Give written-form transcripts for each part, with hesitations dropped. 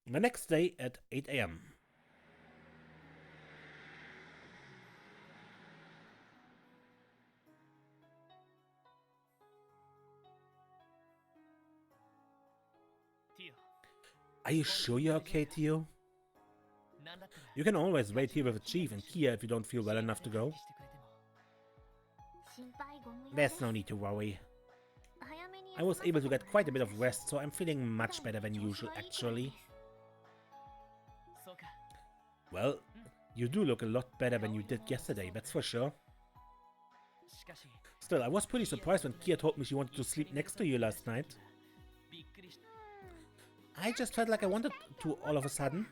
The next day at 8 a.m. Are you sure you're okay, Tio? You can always wait here with the chief and Kia if you don't feel well enough to go. There's no need to worry. I was able to get quite a bit of rest, so I'm feeling much better than usual, actually. Well, you do look a lot better than you did yesterday, that's for sure. Still, I was pretty surprised when Kia told me she wanted to sleep next to you last night. I just felt like I wanted to all of a sudden.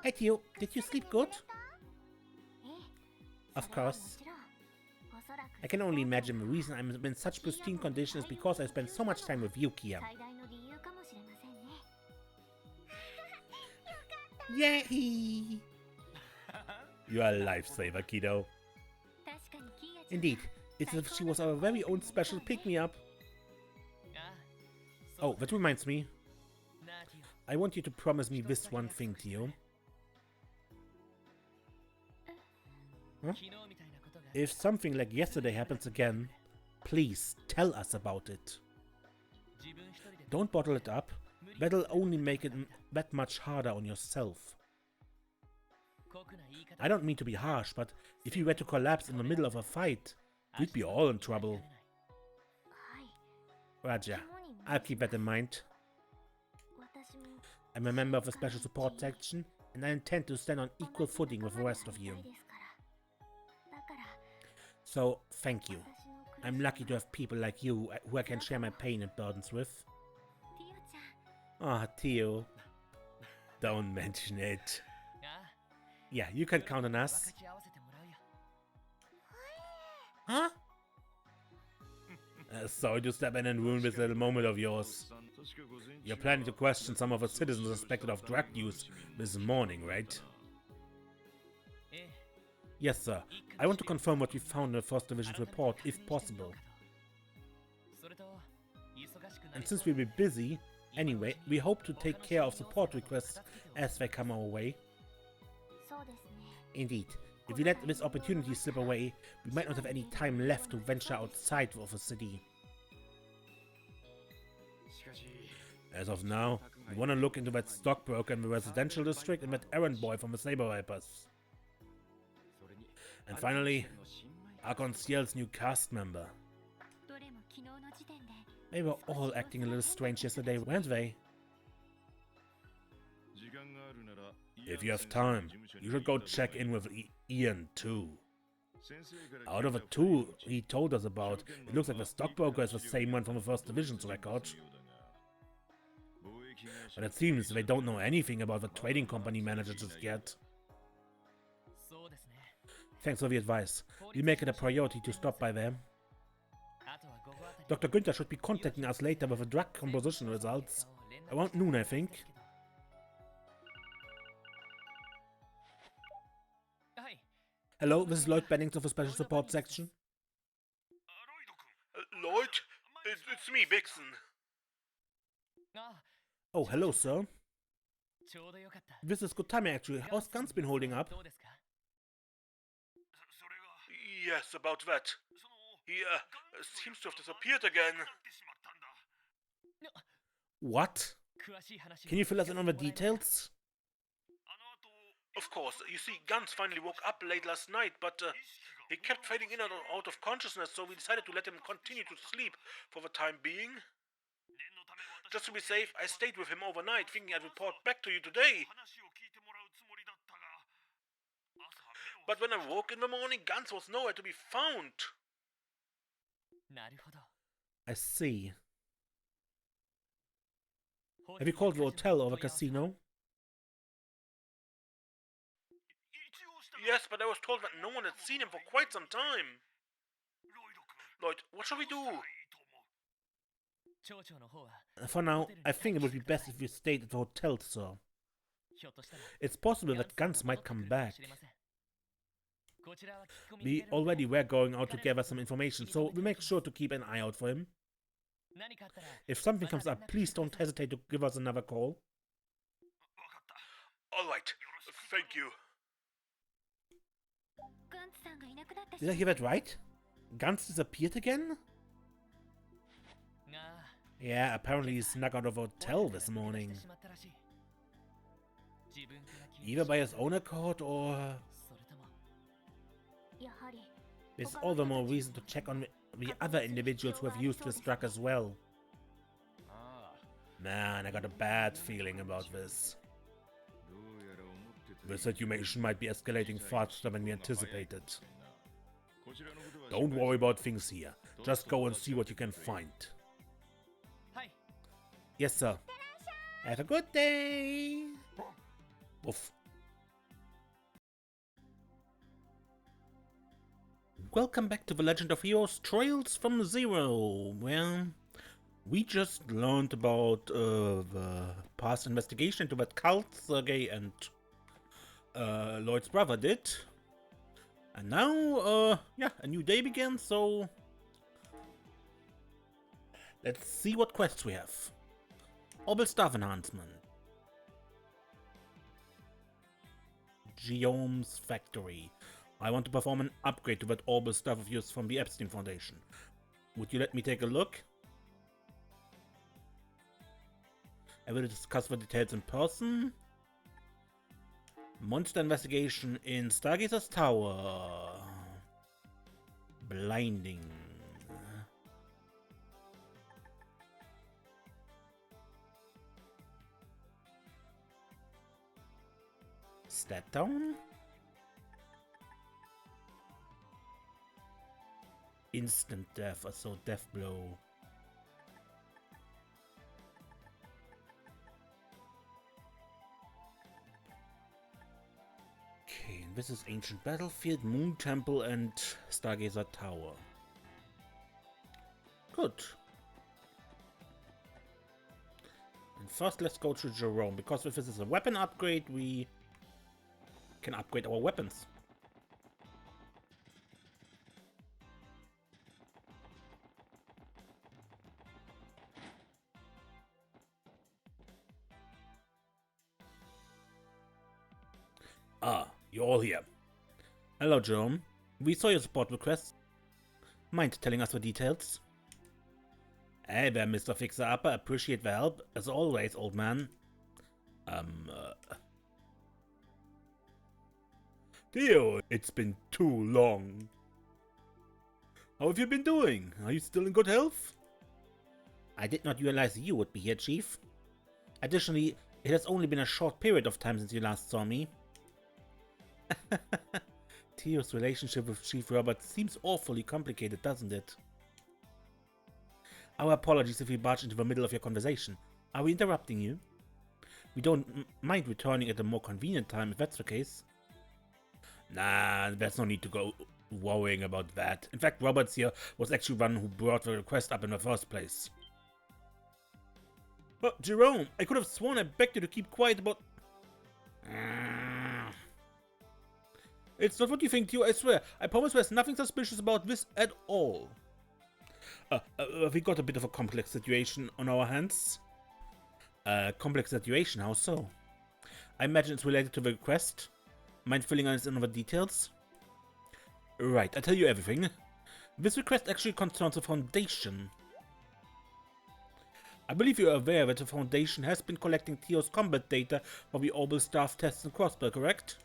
Hey Tio, did you sleep good? Of course. I can only imagine the reason I'm in such pristine condition is because I spent so much time with you, Kia. Yay! You're a lifesaver, kiddo. Indeed, it's as if she was our very own special pick-me-up. Oh, that reminds me. I want you to promise me this one thing, Tio. Huh? If something like yesterday happens again, please tell us about it. Don't bottle it up. That'll only make it that much harder on yourself. I don't mean to be harsh, but if you were to collapse in the middle of a fight, we'd be all in trouble. Raja, I'll keep that in mind. I'm a member of a special support section, and I intend to stand on equal footing with the rest of you. So, thank you. I'm lucky to have people like you who I can share my pain and burdens with. Ah, Tio. Don't mention it. Yeah, you can count on us. Huh? Sorry to step in and ruin this little moment of yours. You're planning to question some of the citizens suspected of drug use this morning, right? Yes, sir. I want to confirm what we found in the First Division's report, if possible. And since we'll be busy, anyway, we hope to take care of support requests as they come our way. Indeed, if we let this opportunity slip away, we might not have any time left to venture outside of the city. As of now, we want to look into that stockbroker in the residential district and that errand boy from the Saber Vipers. And finally, Arcon's new cast member. They were all acting a little strange yesterday, weren't they? If you have time, you should go check in with Ian too. Out of the two he told us about, it looks like the stockbroker is the same one from the First Division's record. But it seems they don't know anything about the trading company manager just yet. Thanks for the advice. We'll make it a priority to stop by them. Dr. Günther should be contacting us later with the drug composition results. Around noon, I think. Hello, this is Lloyd Bennings of the Special Support Section. Lloyd? It's me, Vixen. Oh, hello, sir. This is good timing, actually. How's Guns been holding up? Yes, about that. He, seems to have disappeared again. What? Can you fill us in on the details? Of course, you see, Guns finally woke up late last night, but he kept fading in and out of consciousness, so we decided to let him continue to sleep for the time being. Just to be safe, I stayed with him overnight, thinking I'd report back to you today. But when I woke in the morning, Guns was nowhere to be found. I see. Have you called the hotel or the casino? Yes, but I was told that no one had seen him for quite some time. Lloyd, what shall we do? For now, I think it would be best if we stayed at the hotel, sir. It's possible that Guns might come back. We already were going out to gather some information, so we make sure to keep an eye out for him. If something comes up, please don't hesitate to give us another call. Alright, thank you. Did I hear that right? Guns disappeared again? Yeah, apparently he snuck out of a hotel this morning. Either by his own accord or... There's all the more reason to check on the other individuals who have used this drug as well. Man, I got a bad feeling about this. The situation might be escalating faster than we anticipated. Don't worry about things here. Just go and see what you can find. Yes, sir. Have a good day. Oof. Welcome back to The Legend of Heroes Trails from Zero, where we just learned about the past investigation into that cult Sergei and Lloyd's brother did. And now, yeah, a new day begins, so let's see what quests we have. Orbital Staff Enhancement. Geome's Factory. I want to perform an upgrade to that orbital staff of yours from the Epstein Foundation. Would you let me take a look? I will discuss the details in person. Monster investigation in Stargazer's Tower. Blinding. Stat down. Instant death, so death blow. Okay, this is Ancient Battlefield, Moon Temple, and Stargazer Tower. Good. And first, let's go to Jerome, because if this is a weapon upgrade, we can upgrade our weapons. Ah, you're all here. Hello, Jerome. We saw your support request. Mind telling us the details? Hey there, Mr. Fixer-Upper. Appreciate the help, as always, old man. Theo, it's been too long. How have you been doing? Are you still in good health? I did not realize you would be here, Chief. Additionally, it has only been a short period of time since you last saw me. Theo's relationship with Chief Robert seems awfully complicated, doesn't it? Our apologies if we barged into the middle of your conversation. Are we interrupting you? We don't mind returning at a more convenient time if that's the case. Nah, there's no need to go worrying about that. In fact, Roberts here was actually one who brought the request up in the first place. But Jerome, I could have sworn I begged you to keep quiet about... It's not what you think, Theo, I swear. I promise there's nothing suspicious about this at all. We got a bit of a complex situation on our hands. Complex situation, how so? I imagine it's related to the request. Mind filling us in on the details? Right, I'll tell you everything. This request actually concerns the Foundation. I believe you are aware that the Foundation has been collecting Theo's combat data for the orbital staff tests and crossbow, correct?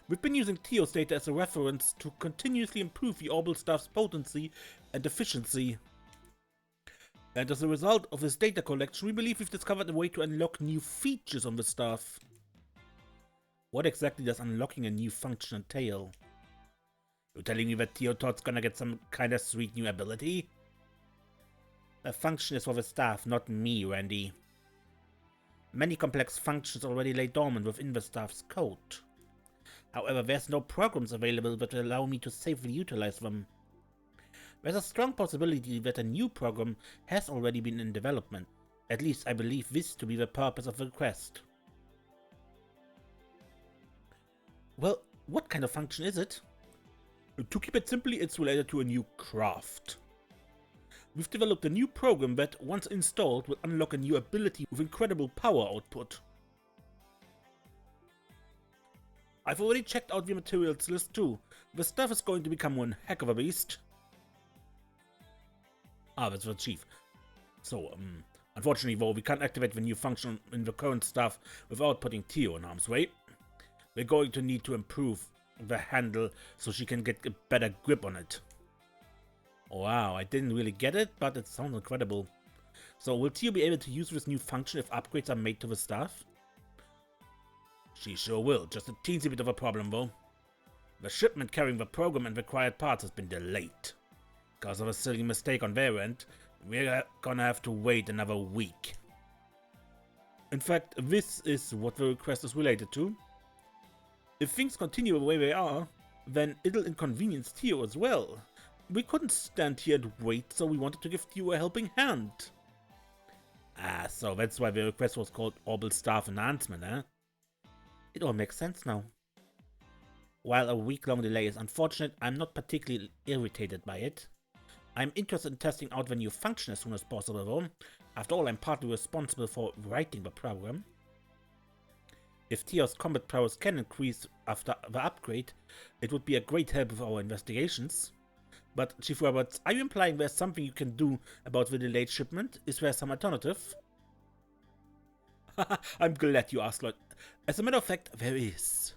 We've been using Theo's data as a reference to continuously improve the orbital staff's potency and efficiency. And as a result of this data collection, we believe we've discovered a way to unlock new features on the staff. What exactly does unlocking a new function entail? You're telling me that Theo Todd's gonna get some kind of sweet new ability? The function is for the staff, not me, Randy. Many complex functions already lay dormant within the staff's code. However, there's no programs available that will allow me to safely utilize them. There's a strong possibility that a new program has already been in development. At least I believe this to be the purpose of the request. Well, what kind of function is it? To keep it simply, it's related to a new craft. We've developed a new program that, once installed, will unlock a new ability with incredible power output. I've already checked out the materials list too. The stuff is going to become one heck of a beast. Ah, that's the chief. So, unfortunately though, we can't activate the new function in the current stuff without putting Tio in harm's way. We're going to need to improve the handle so she can get a better grip on it. Wow, I didn't really get it, but it sounds incredible. So, will Tio be able to use this new function if upgrades are made to the staff? She sure will, just a teensy bit of a problem though. The shipment carrying the program and required parts has been delayed. Because of a silly mistake on their end, we're gonna have to wait another week. In fact, this is what the request is related to. If things continue the way they are, then it'll inconvenience Tio as well. We couldn't stand here and wait, so we wanted to give Tio a helping hand. Ah, so that's why the request was called Orbital Staff Enhancement, eh? It all makes sense now. While a week-long delay is unfortunate, I'm not particularly irritated by it. I'm interested in testing out the new function as soon as possible though. After all, I'm partly responsible for writing the program. If Tio's combat prowess can increase after the upgrade, it would be a great help with our investigations. But, Chief Roberts, are you implying there's something you can do about the delayed shipment? Is there some alternative? I'm glad you asked, Lloyd. As a matter of fact, there is.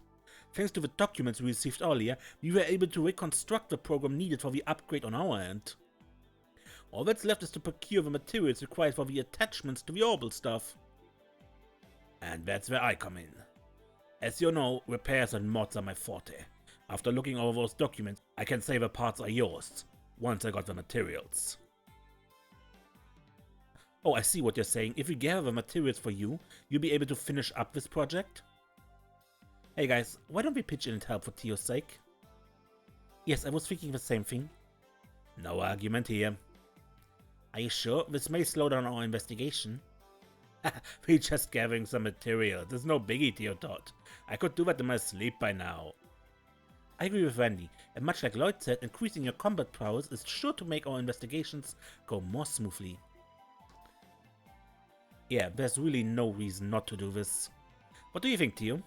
Thanks to the documents we received earlier, we were able to reconstruct the program needed for the upgrade on our end. All that's left is to procure the materials required for the attachments to the orbital stuff. And that's where I come in. As you know, repairs and mods are my forte. After looking over those documents, I can say the parts are yours, once I got the materials. Oh, I see what you're saying. If we gather the materials for you, you'll be able to finish up this project? Hey guys, why don't we pitch in and help for Tio's sake? Yes, I was thinking the same thing. No argument here. Are you sure? This may slow down our investigation. We're just gathering some material. There's no biggie, Tio thought. I could do that in my sleep by now. I agree with Randy, and much like Lloyd said, increasing your combat prowess is sure to make our investigations go more smoothly. Yeah, there's really no reason not to do this. What do you think, Tio?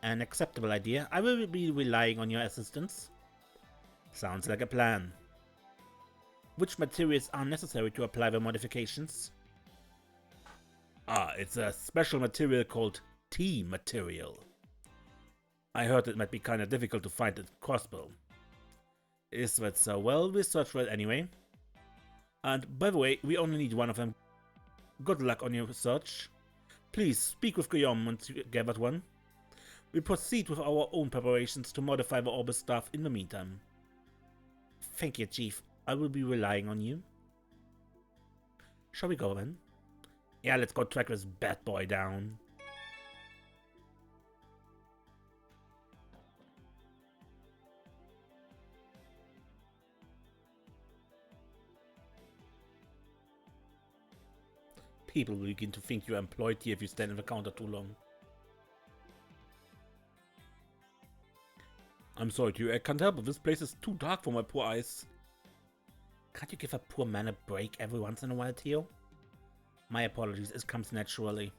An acceptable idea. I will be relying on your assistance. Sounds like a plan. Which materials are necessary to apply the modifications? Ah, it's a special material called T material. I heard it might be kinda difficult to find at Crossbow. Is that so? Well, we'll search for it anyway. And by the way, we only need one of them. Good luck on your search. Please speak with Guillaume once you gathered one. We proceed with our own preparations to modify the orbit staff in the meantime. Thank you, Chief. I will be relying on you. Shall we go then? Yeah, let's go track this bad boy down. People will begin to think you're employed here if you stand in the counter too long. I'm sorry, Tio, I can't help it. This place is too dark for my poor eyes. Can't you give a poor man a break every once in a while, Tio? My apologies, it comes naturally.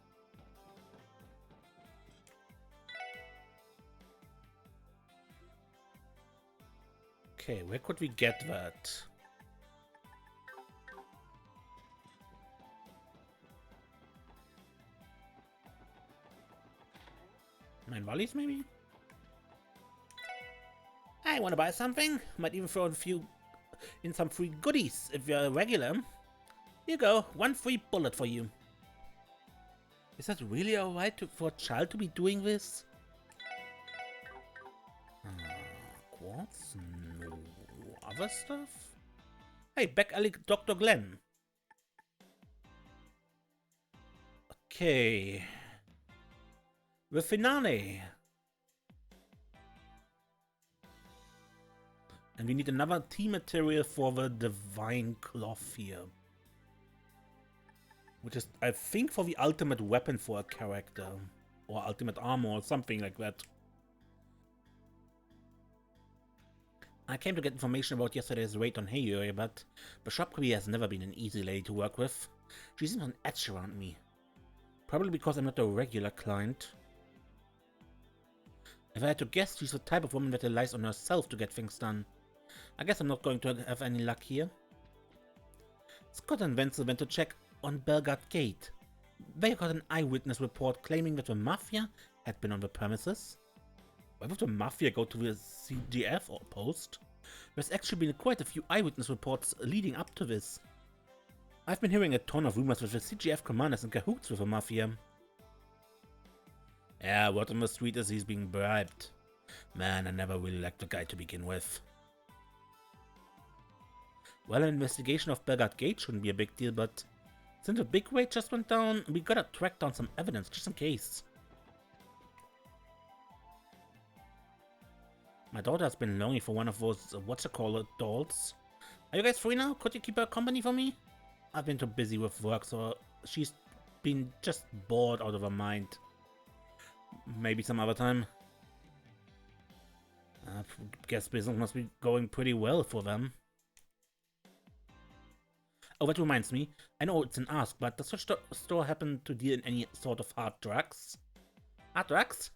Okay, where could we get that? Mine Valleys, maybe? I want to buy something. Might even throw in some free goodies if you're a regular. Here you go, one free bullet for you. Is that really alright for a child to be doing this? Quartz? No. Other stuff? Hey, back alley Dr. Glenn. Okay. The finale. And we need another T material for the divine cloth here. Which is, I think, for the ultimate weapon for a character. Or ultimate armor or something like that. I came to get information about yesterday's raid on Hayuri, but Bishopkri has never been an easy lady to work with. She seems on edge around me. Probably because I'm not a regular client. If I had to guess, she's the type of woman that relies on herself to get things done. I guess I'm not going to have any luck here. Scott and Wenzel went to check on Belgard Gate. They got an eyewitness report claiming that the Mafia had been on the premises. Why would the Mafia go to the CGF or post? There's actually been quite a few eyewitness reports leading up to this. I've been hearing a ton of rumors that the CGF commanders in cahoots with the Mafia. Yeah, word on the street is he's being bribed. Man, I never really liked the guy to begin with. Well, an investigation of Belgard Gate shouldn't be a big deal, but since the big raid just went down, we gotta track down some evidence just in case. My daughter has been longing for one of those, dolls. Are you guys free now? Could you keep her company for me? I've been too busy with work, so she's been just bored out of her mind. Maybe some other time. I guess business must be going pretty well for them. Oh, that reminds me. I know it's an ask, but does such store happen to deal in any sort of hard drugs? Hard drugs?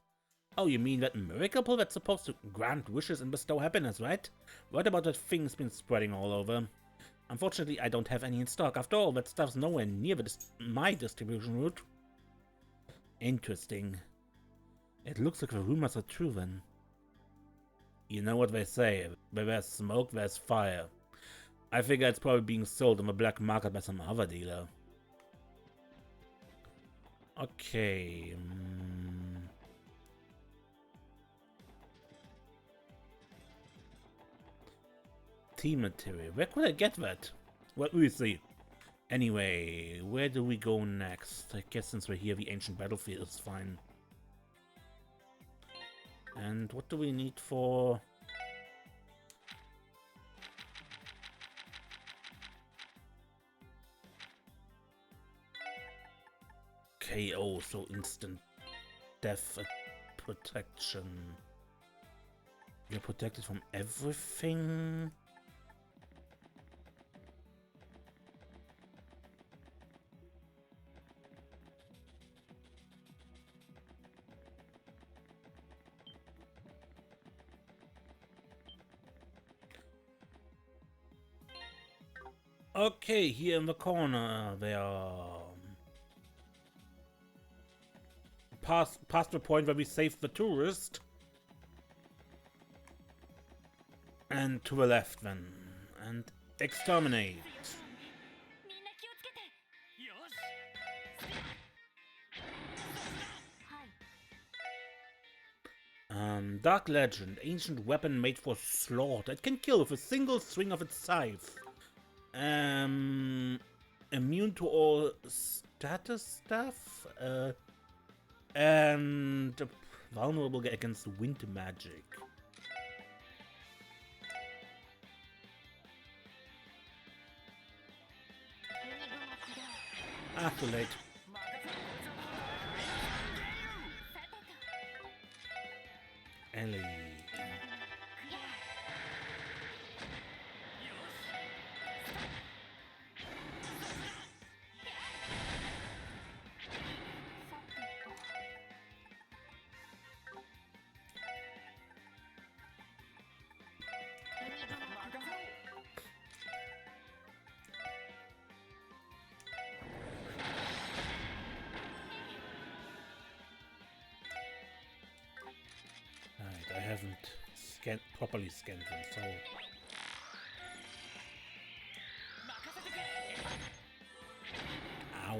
Oh, you mean that miracle pill that's supposed to grant wishes and bestow happiness, right? What about that thing's been spreading all over? Unfortunately, I don't have any in stock. After all, that stuff's nowhere near my distribution route. Interesting. It looks like the rumors are true then. You know what they say, where there's smoke, there's fire. I figure it's probably being sold on the black market by some other dealer. Okay. Tea material. Where could I get that? Well, we'll see. Anyway, where do we go next? I guess since we're here, the ancient battlefield is fine. And what do we need for... KO, so instant death protection. You're protected from everything? Okay, here in the corner there are... Past the point where we saved the tourist. And to the left then. And exterminate. Dark Legend. Ancient weapon made for slaughter. It can kill with a single swing of its scythe. Immune to all status stuff. And vulnerable against wind magic. Ah, too late. Ellie. I haven't properly scanned them, so... Ow.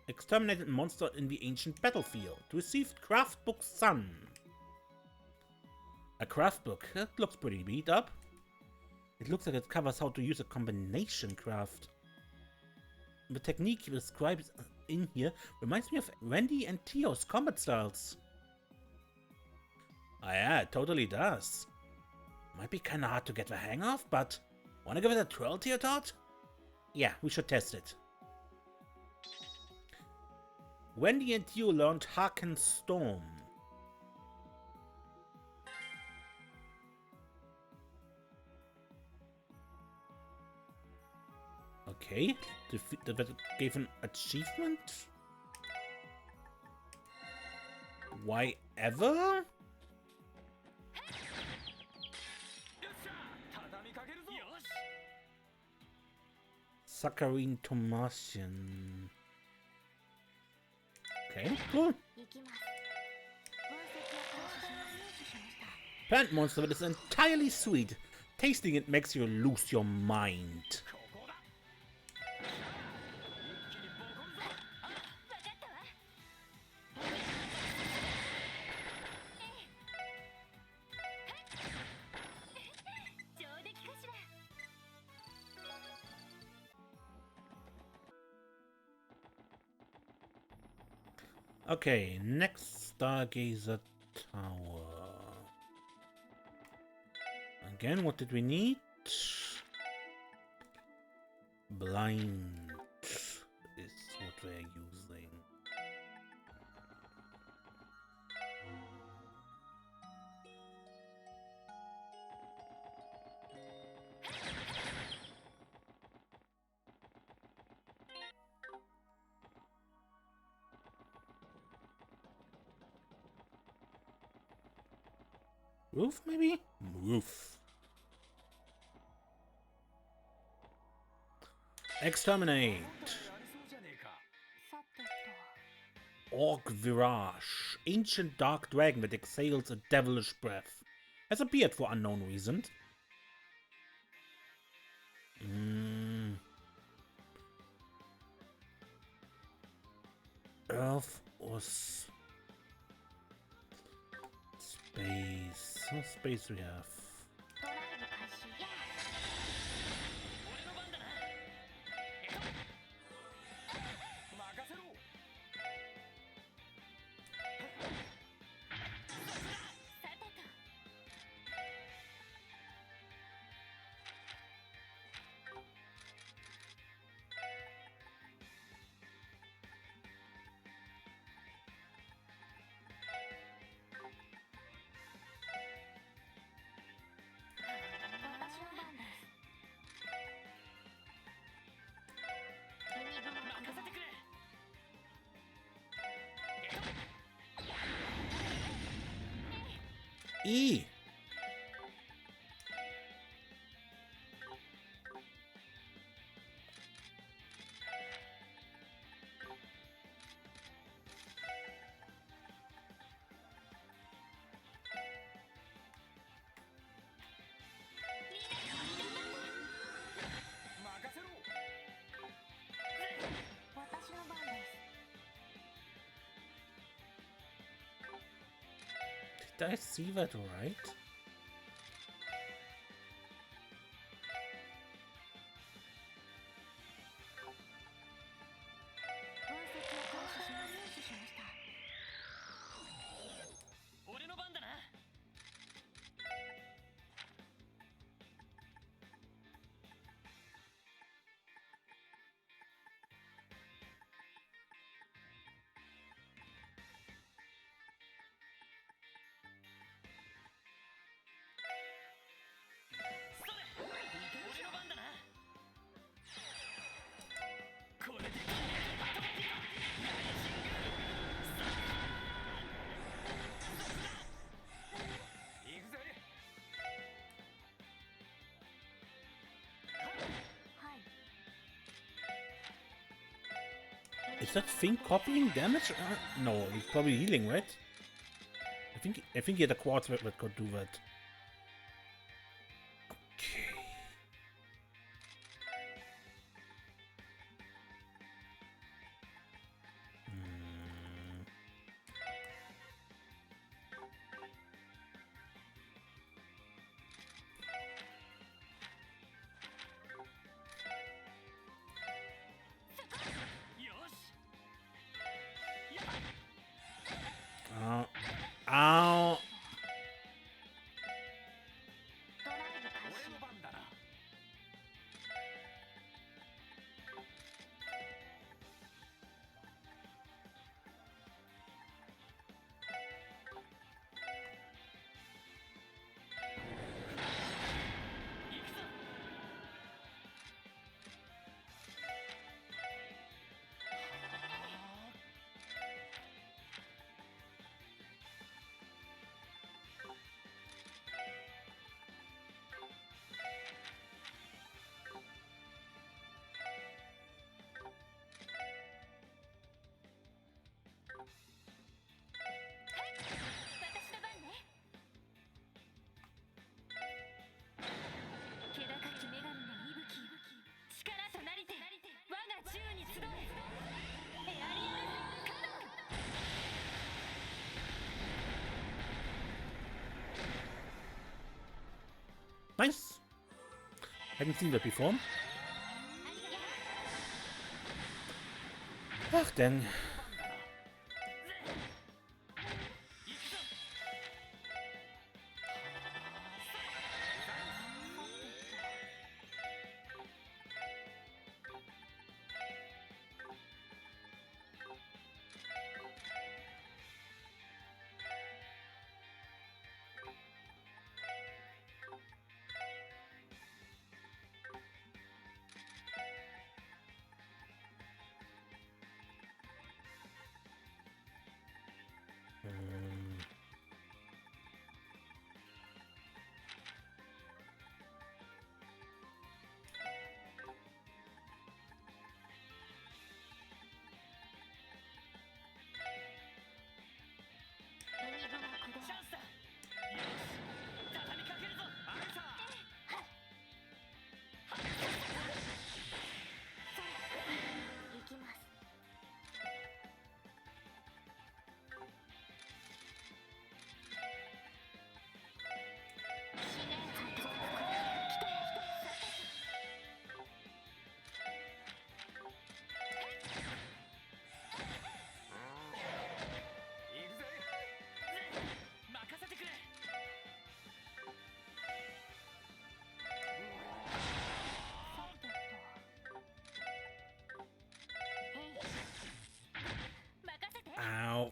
Exterminated monster in the ancient battlefield. Received craft book Sun. A craft book? That looks pretty beat up. It looks like it covers how to use a combination craft. The technique described in here reminds me of Randy and Tio's combat styles. Ah yeah, it totally does. Might be kinda hard to get the hang of, but wanna give it a twirl, Tio Tot? Yeah, we should test it. Wendy and you learned Harken's Storm. Okay, that gave an achievement? Why ever? Saccharine Tomasian. Okay, cool. Plant monster that is entirely sweet. Tasting it makes you lose your mind. Okay, next Stargazer Tower. Again, what did we need? Blind is what we're using. Roof, maybe? Roof. Exterminate. Orc Virage. Ancient dark dragon that exhales a devilish breath. Has appeared for unknown reasons. Earth or space? What space we have? E. Did I see that right? Is that thing copying damage? No, it's probably healing, right? I think he had a quartz that could do that. Okay. Ow. Nice. Hadn't seen that before. Ach denn. Ow.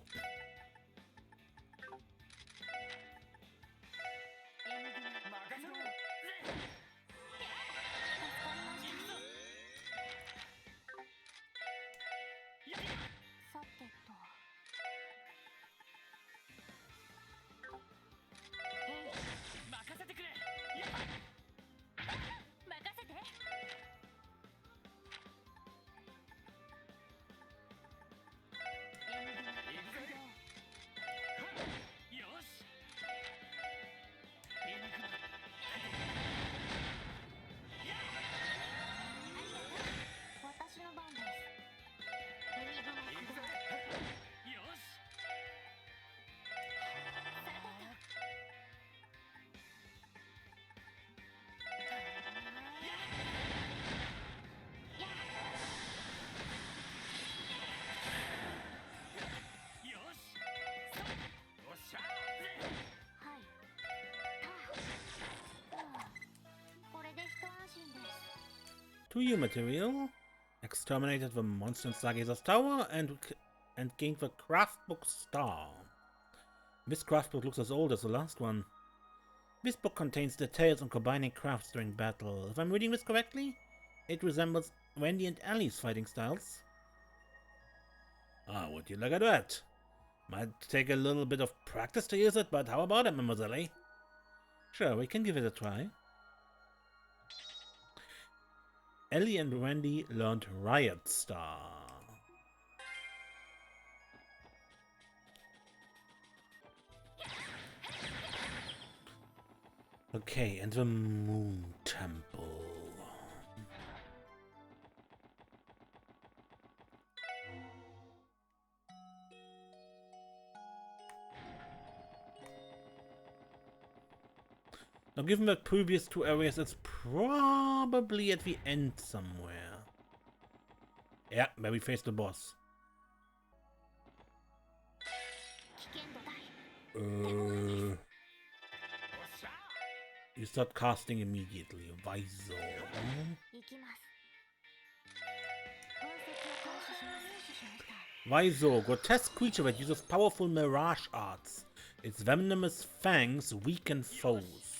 To-use material. Exterminated the monster in Stargazer's Tower and gained the craftbook star. This craftbook looks as old as the last one. This book contains details on combining crafts during battle. If I'm reading this correctly, it resembles Wendy and Ellie's fighting styles. Ah, would you look at that? Might take a little bit of practice to use it, but how about it, Mademoiselle? Sure, we can give it a try. Ellie and Wendy learned Riot Star. Okay, and the Moon Temple. Now, given that previous two areas, it's probably at the end somewhere. Yeah, where we face the boss. You start casting immediately. Why so? Why so? Grotesque creature that uses powerful mirage arts. Its venomous fangs weaken foes.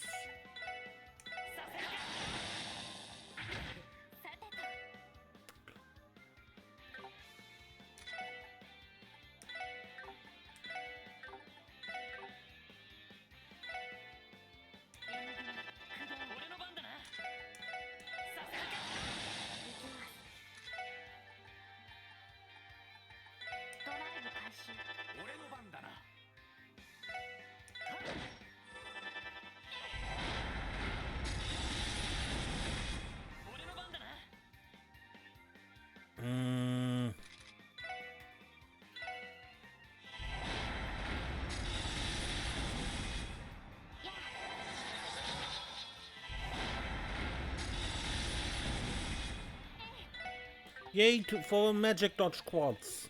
Yay for magic dodge quads.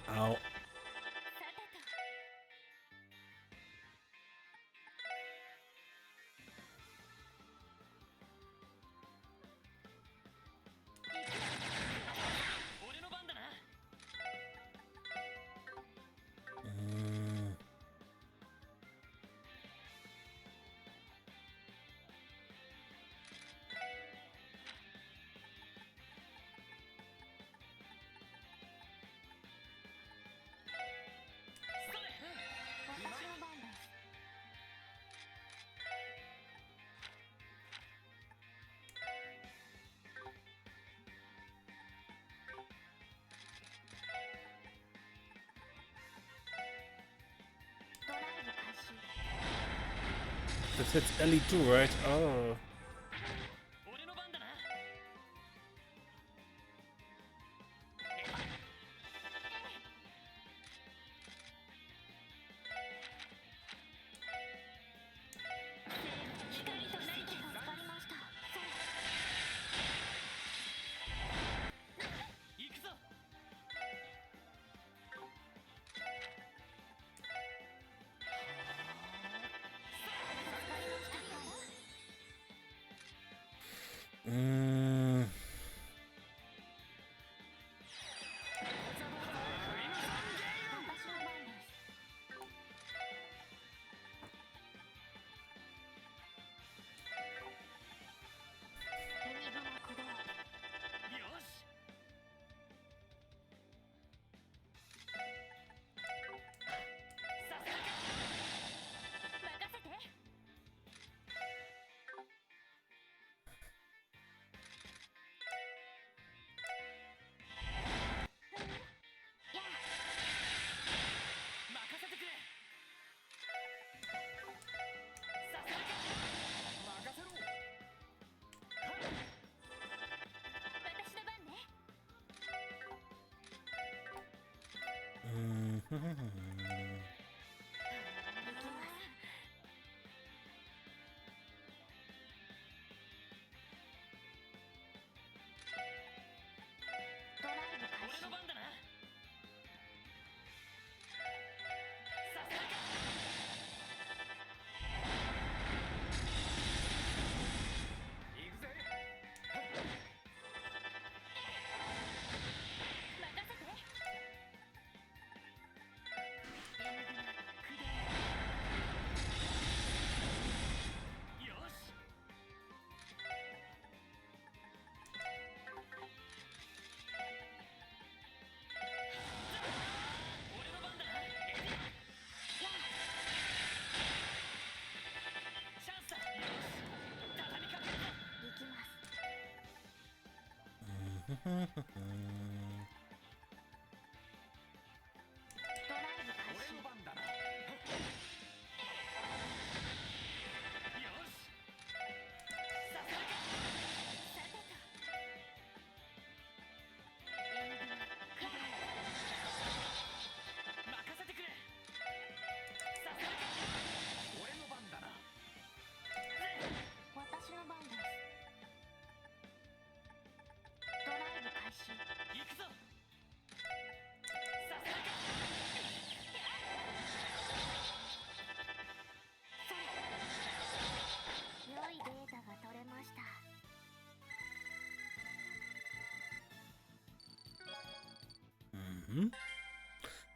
Ow. This hits Ellie too, right? Oh.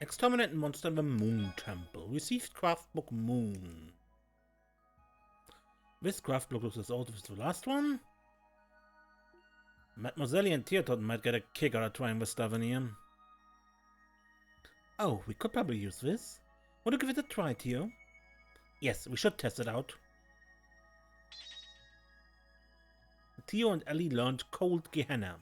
Exterminate monster in the Moon Temple. Received craft book Moon. This craft looks as old as the last one. Mademoiselle and Teotot might get a kick out of trying this stuff in here. Oh, we could probably use this. Want to give it a try, Teo? Yes, we should test it out. Teo and Ellie learned Cold Gehenna.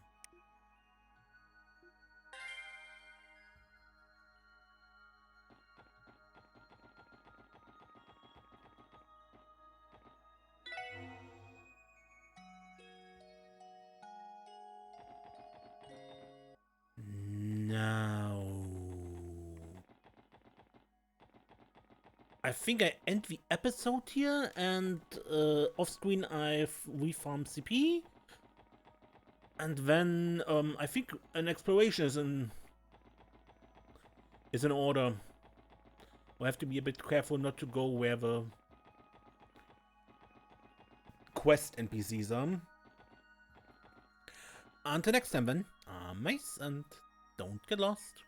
Now, I think I end the episode here, and off screen I've refarmed CP, and then I think an exploration is in order. We have to be a bit careful not to go where the quest NPCs are. Until next time then, I'm Mace, and don't get lost.